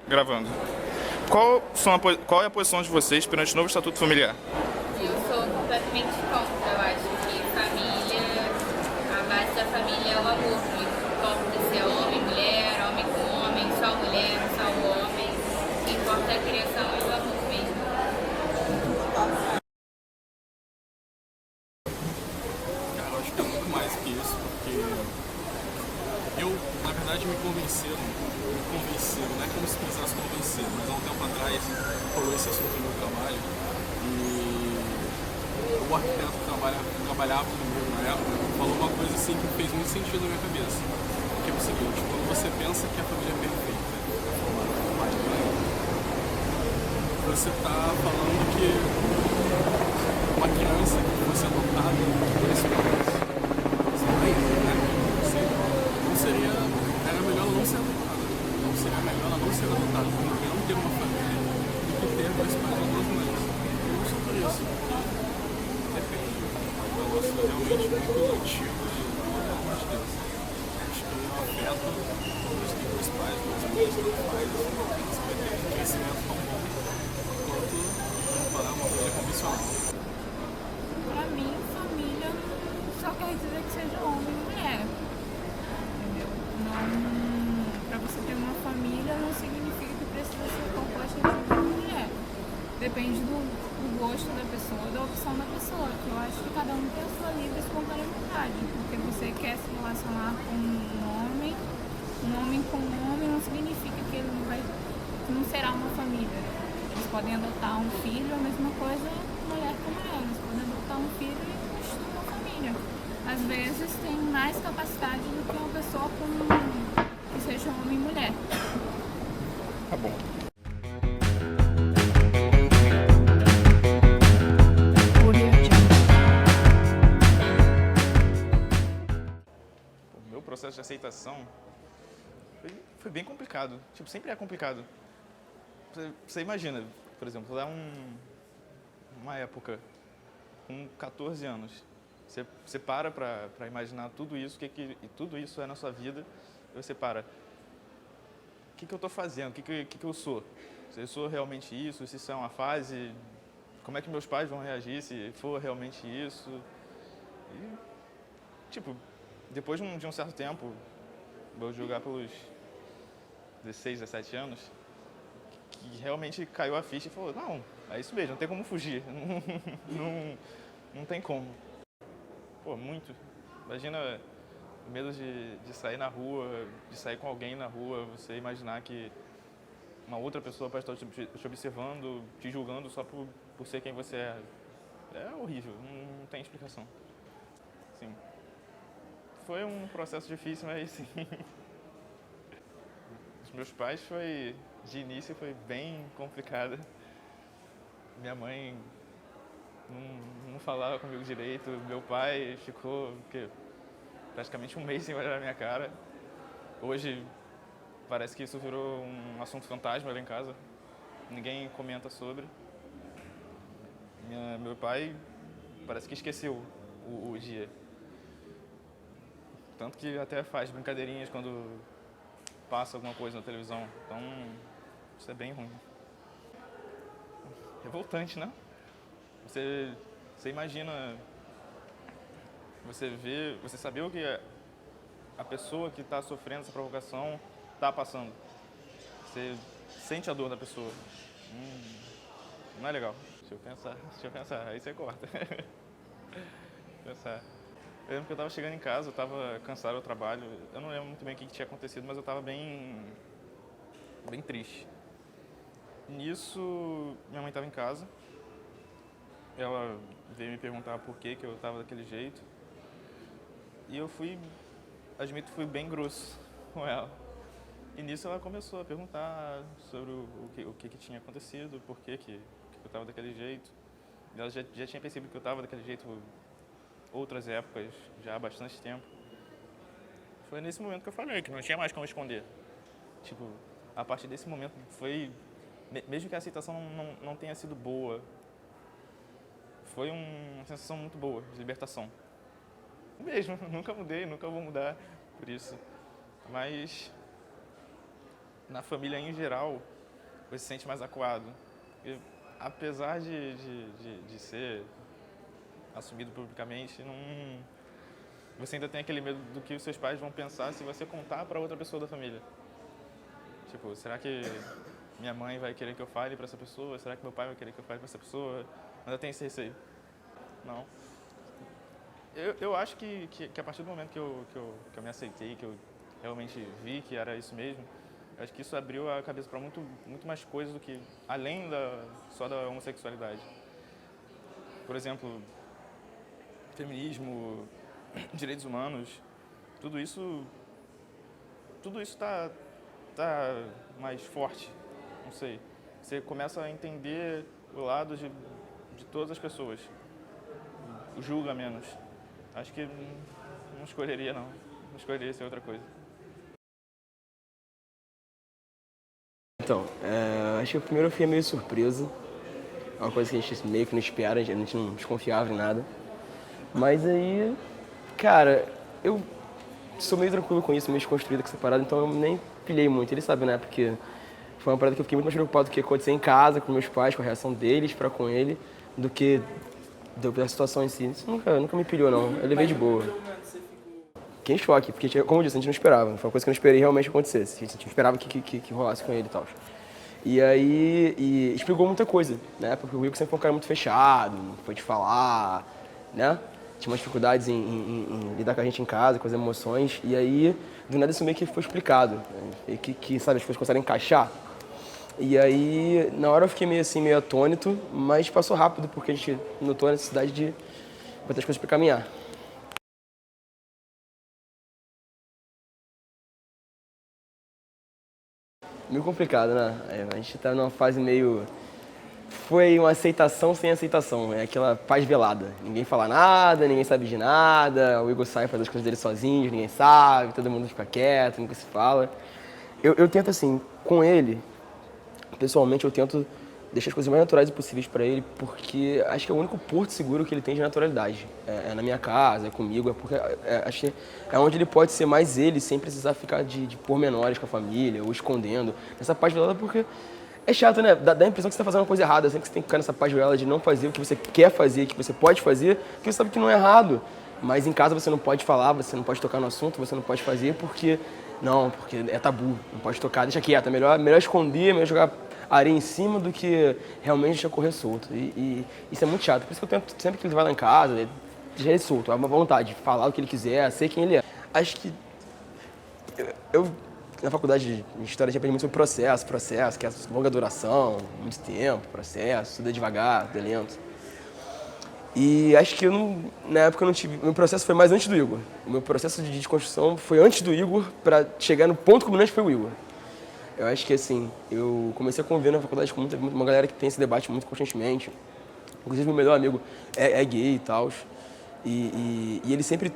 Gravando. Qual é a posição de vocês perante o novo Estatuto Familiar? Eu sou completamente contra. Eu acho que a base da família é o amor. Não importa se é homem, mulher, homem com homem, só mulher, só homem. O que importa é a criação e o amor mesmo. Cara, eu acho que é muito mais que isso, porque na verdade, me convenceram, não é como se precisasse convencer, mas há um tempo atrás falou esse assunto no meu trabalho e o arquiteto que trabalhava comigo na época falou uma coisa assim que fez muito sentido na minha cabeça, que é o seguinte: quando você pensa que a família é perfeita, formada por pai e mãe, você está falando que uma criança que fosse adotada por esse país, era melhor ela não ser adotada. Não seria melhor ela não ser adotada, porque não ter uma família do que ter dois pais ou duas mães. Eu não sou por isso. Depende. É um negócio realmente muito antigo de Deus. Acho que o afeto, eles têm dois pais, duas mães, dois pais, eles vai ter um crescimento tão bom quanto comparar uma família convencional. Pra mim, família só quer dizer que seja homem e mulher. Entendeu? Pra você ter uma família não significa que precisa ser composta de homem e mulher. Depende do gosto da pessoa, da opção da pessoa. Que eu acho que cada um tem a sua livre e espontânea vontade. Porque você quer se relacionar com um homem com um homem não significa que ele não será uma família. Eles podem adotar um filho, a mesma coisa mulher com mulher. Eles podem adotar um filho e construir uma família. Às vezes tem mais capacidade do que uma pessoa que seja homem e mulher. Tá bom. O meu processo de aceitação foi bem complicado. Tipo, sempre é complicado. Você imagina, por exemplo, lá uma época, com 14 anos, você para pra imaginar tudo isso, e tudo isso é na sua vida, e você para. O que eu tô fazendo? O que eu sou? Se eu sou realmente isso? Se isso é uma fase? Como é que meus pais vão reagir se for realmente isso? E, tipo, depois de um certo tempo, vou julgar pelos 16, 17 anos, que realmente caiu a ficha e falou: não, é isso mesmo, não tem como fugir, não tem como. Pô, muito. Imagina o medo de sair na rua, de sair com alguém na rua, você imaginar que uma outra pessoa pode estar te observando, te julgando só por ser quem você é. É horrível, não tem explicação. Sim. Foi um processo difícil, mas sim. Os meus pais de início foi bem complicado. Minha mãe não falava comigo direito, meu pai ficou praticamente um mês sem olhar na minha cara. Hoje parece que isso virou um assunto fantasma lá em casa, ninguém comenta sobre. Meu pai parece que esqueceu o dia. Tanto que até faz brincadeirinhas quando passa alguma coisa na televisão. Então, isso é bem ruim. Revoltante, né? Você imagina, você saber o que a pessoa que está sofrendo essa provocação está passando. Você sente a dor da pessoa. Não é legal. Deixa eu pensar. Aí você corta. Pensar. Eu lembro que eu estava chegando em casa, eu estava cansado do trabalho. Eu não lembro muito bem o que tinha acontecido, mas eu estava bem triste. Nisso, minha mãe estava em casa. Ela veio me perguntar por que eu estava daquele jeito. E eu admito, fui bem grosso com ela. E nisso ela começou a perguntar sobre o que tinha acontecido, por que eu estava daquele jeito. Ela já tinha percebido que eu estava daquele jeito outras épocas, já há bastante tempo. Foi nesse momento que eu falei que não tinha mais como esconder. Tipo, a partir desse momento mesmo que a aceitação não tenha sido boa, foi uma sensação muito boa de libertação. Mesmo, nunca mudei, nunca vou mudar por isso. Mas na família em geral, você se sente mais acuado. Porque, apesar de ser assumido publicamente, você ainda tem aquele medo do que os seus pais vão pensar se você contar para outra pessoa da família. Tipo, será que minha mãe vai querer que eu fale para essa pessoa? Será que meu pai vai querer que eu fale para essa pessoa? Ainda tem esse receio. Não. Eu acho que a partir do momento que eu me aceitei, que eu realmente vi que era isso mesmo, eu acho que isso abriu a cabeça para muito mais coisas do que além só da homossexualidade. Por exemplo, feminismo, direitos humanos, tudo isso tá mais forte, não sei. Você começa a entender o lado de todas as pessoas, julga menos. Acho que não escolheria ser outra coisa. Então, acho que o primeiro eu fiquei meio surpreso. É uma coisa que a gente meio que não espera, a gente não desconfiava em nada. Mas aí, cara, eu sou meio tranquilo com isso, meio desconstruído com essa parada, então eu nem pilhei muito. Ele sabe, né? Porque foi uma parada que eu fiquei muito mais preocupado do que acontecer em casa, com meus pais, com a reação deles pra com ele, do que da situação em si. Isso nunca me pilhou, não. Eu levei de boa. Fiquei em choque, porque, como eu disse, a gente não esperava. Foi uma coisa que eu não esperei realmente acontecesse. A gente esperava que rolasse com ele e tal. E aí, explicou muita coisa, né? Porque o Igor sempre foi um cara muito fechado, não foi de falar, né? Tinha umas dificuldades em lidar com a gente em casa, com as emoções. E aí, do nada, isso meio que foi explicado. Né? Que, sabe, as coisas começaram a encaixar. E aí, na hora eu fiquei meio atônito, mas passou rápido, porque a gente notou a necessidade de botar as coisas pra caminhar. Meio complicado, né? A gente tá numa fase meio... Foi uma aceitação sem aceitação, é aquela paz velada. Ninguém fala nada, ninguém sabe de nada, o Igor sai faz as coisas dele sozinho, ninguém sabe, todo mundo fica quieto, nunca se fala. Eu tento assim, com ele, pessoalmente eu tento deixar as coisas mais naturais possíveis para ele, porque acho que é o único porto seguro que ele tem de naturalidade. É na minha casa, é comigo, porque acho que é onde ele pode ser mais ele, sem precisar ficar de pormenores com a família, ou escondendo. Essa paz velada, porque é chato, né? Dá a impressão que você está fazendo uma coisa errada, sempre que você tem que ficar nessa paz velada de não fazer o que você quer fazer, que você pode fazer, porque você sabe que não é errado. Mas em casa você não pode falar, você não pode tocar no assunto, você não pode fazer porque é tabu, não pode tocar, deixa quieto, é melhor esconder, melhor jogar areia em cima do que realmente deixar correr solto. E isso é muito chato, por isso que eu tento, sempre que ele vai lá em casa, deixar ele solto, há uma vontade de falar o que ele quiser, ser quem ele é. Acho que eu na faculdade de História, a gente aprende muito sobre processo, que é longa duração, muito tempo, processo, tudo é devagar, tudo é lento. E acho que na época eu não tive... Meu processo foi mais antes do Igor. O meu processo de desconstrução foi antes do Igor, para chegar no ponto culminante foi o Igor. Eu acho que assim, eu comecei a conviver na faculdade com uma galera que tem esse debate muito constantemente. Inclusive meu melhor amigo é gay e tal. E ele sempre...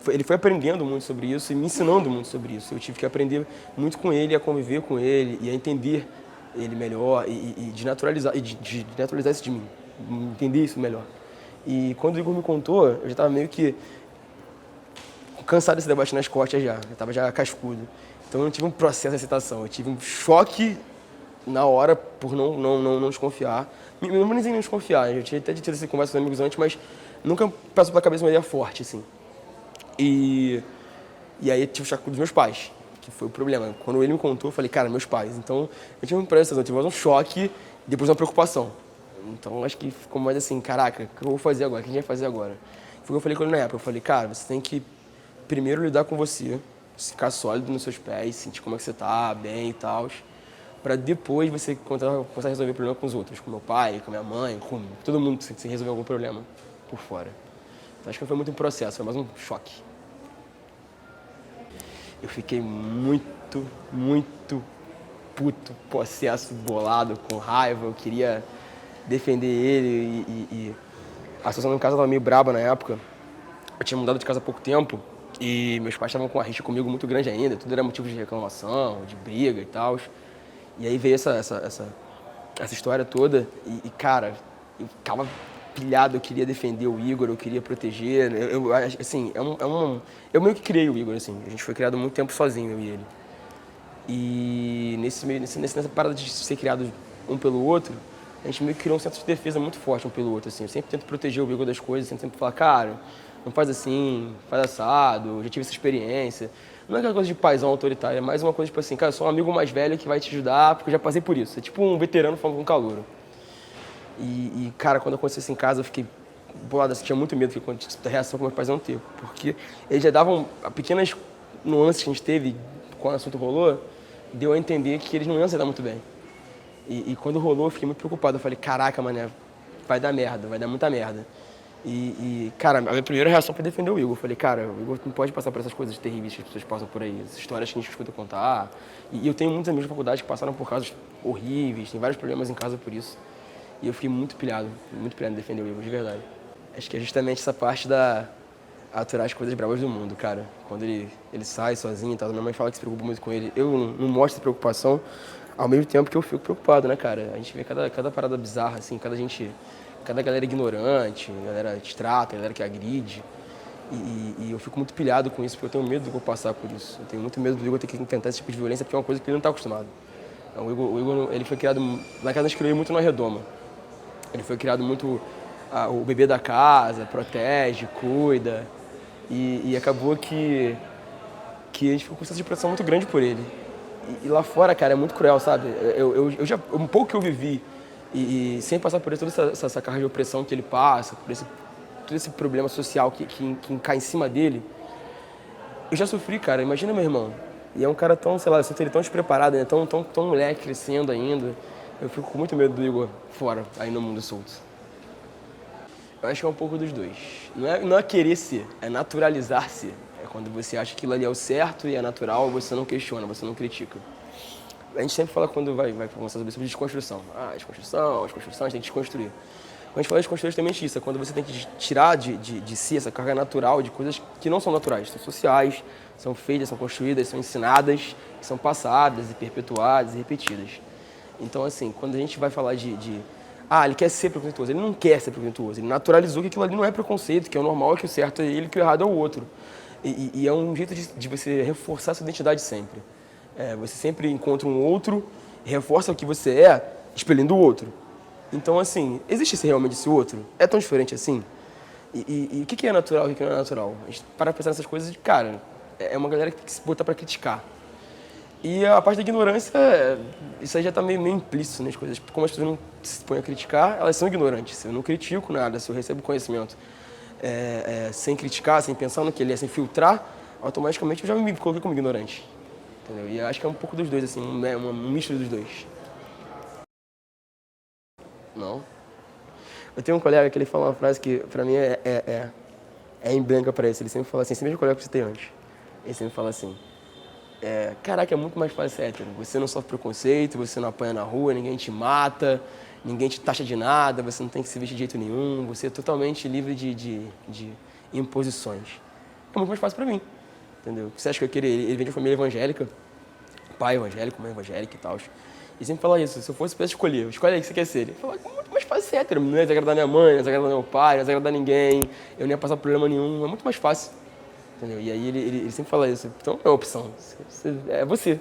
Ele foi aprendendo muito sobre isso e me ensinando muito sobre isso. Eu tive que aprender muito com ele, a conviver com ele e a entender ele melhor e de naturalizar isso de mim, entender isso melhor. E quando o Igor me contou, eu já estava meio que cansado desse debate nas costas já. Eu estava já cascudo. Então eu não tive um processo de aceitação, eu tive um choque na hora por não desconfiar. Não vou nem desconfiar, eu tinha até tido essa conversa com os amigos antes, mas nunca passou pela cabeça uma ideia forte, assim. E aí eu tive o choque dos meus pais, que foi o problema. Quando ele me contou, eu falei, cara, meus pais. Então eu tive uma impressão, eu tive mais um choque e depois uma preocupação. Então acho que ficou mais assim, caraca, o que eu vou fazer agora? O que a gente vai fazer agora? Foi o que eu falei com ele na época. Eu falei, cara, você tem que primeiro lidar com você, ficar sólido nos seus pés, sentir como é que você tá, bem e tal, pra depois você começar a resolver problema com os outros, com meu pai, com minha mãe, com todo mundo, se resolver algum problema por fora. Então acho que foi muito um processo, foi mais um choque. Eu fiquei muito puto, possesso, bolado, com raiva, eu queria defender ele e a situação em casa estava meio braba na época. Eu tinha mudado de casa há pouco tempo e meus pais estavam com uma rixa comigo muito grande ainda, tudo era motivo de reclamação, de briga e tal. E aí veio essa história toda e cara, eu ficava pilhado, eu queria defender o Igor, eu queria proteger, assim, eu meio que criei o Igor, assim, a gente foi criado muito tempo sozinho, eu e ele. E nessa parada de ser criado um pelo outro, a gente meio que criou um senso de defesa muito forte um pelo outro, assim. Eu sempre tento proteger o Igor das coisas, sempre falar, cara, não faz assim, faz assado, já tive essa experiência. Não é aquela coisa de paizão autoritário, é mais uma coisa tipo assim, cara, eu sou um amigo mais velho que vai te ajudar porque eu já passei por isso. É tipo um veterano falando com um calouro. Cara, quando aconteceu isso em casa, eu fiquei bolado, assim, tinha muito medo da reação que meus pais iam ter. Porque eles já davam pequenas nuances que a gente teve quando o assunto rolou, deu a entender que eles não iam se dar muito bem. E quando rolou, eu fiquei muito preocupado. Eu falei, caraca, mané, vai dar merda, vai dar muita merda. Cara, a minha primeira reação foi defender o Igor. Eu falei, cara, o Igor não pode passar por essas coisas terríveis que as pessoas passam por aí, essas histórias que a gente escuta contar. E eu tenho muitos amigos da faculdade que passaram por casos horríveis, tem vários problemas em casa por isso. E eu fiquei muito pilhado em defender o Igor, de verdade. Acho que é justamente essa parte da aturar as coisas bravas do mundo, cara. Quando ele sai sozinho e tal, minha mãe fala que se preocupa muito com ele. Eu não mostro essa preocupação, ao mesmo tempo que eu fico preocupado, né, cara? A gente vê cada parada bizarra, assim, cada galera ignorante, galera distrata, galera que agride. E eu fico muito pilhado com isso, porque eu tenho medo do Igor passar por isso. Eu tenho muito medo do Igor ter que enfrentar esse tipo de violência, porque é uma coisa que ele não está acostumado. O Igor, ele foi criado... Lá em casa a gente criou ele muito na redoma. Ele foi criado muito... o bebê da casa, protege, cuida. E acabou que a gente ficou com essa proteção muito grande por ele. E lá fora, cara, é muito cruel, sabe? Um pouco que eu vivi, e sem passar por toda essa carga de opressão que ele passa, todo esse problema social que cai em cima dele, eu já sofri, cara. Imagina meu irmão. E é um cara tão, sei lá, eu sinto ele tão despreparado, né? Tão moleque, crescendo ainda. Eu fico com muito medo do Igor fora, aí no mundo solto. Eu acho que é um pouco dos dois. Não é querer ser, é naturalizar ser. É quando você acha que aquilo ali é o certo e é natural, você não questiona, você não critica. A gente sempre fala quando vai conversar sobre desconstrução. Desconstrução, a gente tem que desconstruir. Quando a gente fala de desconstruir, é justamente isso. É quando você tem que tirar de si essa carga natural de coisas que não são naturais. São sociais, são feitas, são construídas, são ensinadas, são passadas e perpetuadas e repetidas. Então, assim, quando a gente vai falar ele quer ser preconceituoso. Ele não quer ser preconceituoso. Ele naturalizou que aquilo ali não é preconceito, que é o normal, que o certo é ele, que o errado é o outro. E é um jeito de você reforçar sua identidade sempre. Você sempre encontra um outro, reforça o que você é, expelindo o outro. Então, assim, existe realmente esse outro? É tão diferente assim? E o que é natural e o que não é natural? A gente para pensar nessas coisas cara, é uma galera que tem que se botar para criticar. E a parte da ignorância, isso aí já está meio implícito nas coisas. Como as pessoas não se põem a criticar, elas são ignorantes. Se eu não critico nada, se eu recebo conhecimento sem criticar, sem pensar no que ele é, sem filtrar, automaticamente eu já me coloquei como ignorante. Entendeu? E eu acho que é um pouco dos dois, assim, um misto dos dois. Não. Eu tenho um colega que ele fala uma frase que, pra mim, é emblemática pra isso. Ele sempre fala assim, esse mesmo colega que eu citei antes. Ele sempre fala assim, caraca, é muito mais fácil ser hétero. Você não sofre preconceito, você não apanha na rua, ninguém te mata, ninguém te taxa de nada, você não tem que se vestir de jeito nenhum, você é totalmente livre de imposições. É muito mais fácil pra mim, entendeu? Você acha que eu queria? Ele vem de uma família evangélica, pai evangélico, mãe evangélica e tal. E sempre fala isso, se eu fosse pra escolher, escolhe aí o que você quer ser. Ele fala, é muito mais fácil ser hétero, não ia desagradar minha mãe, não ia desagradar meu pai, não ia desagradar ninguém, eu não ia passar problema nenhum, é muito mais fácil. Entendeu? E aí ele sempre fala isso, então não é uma opção, é você.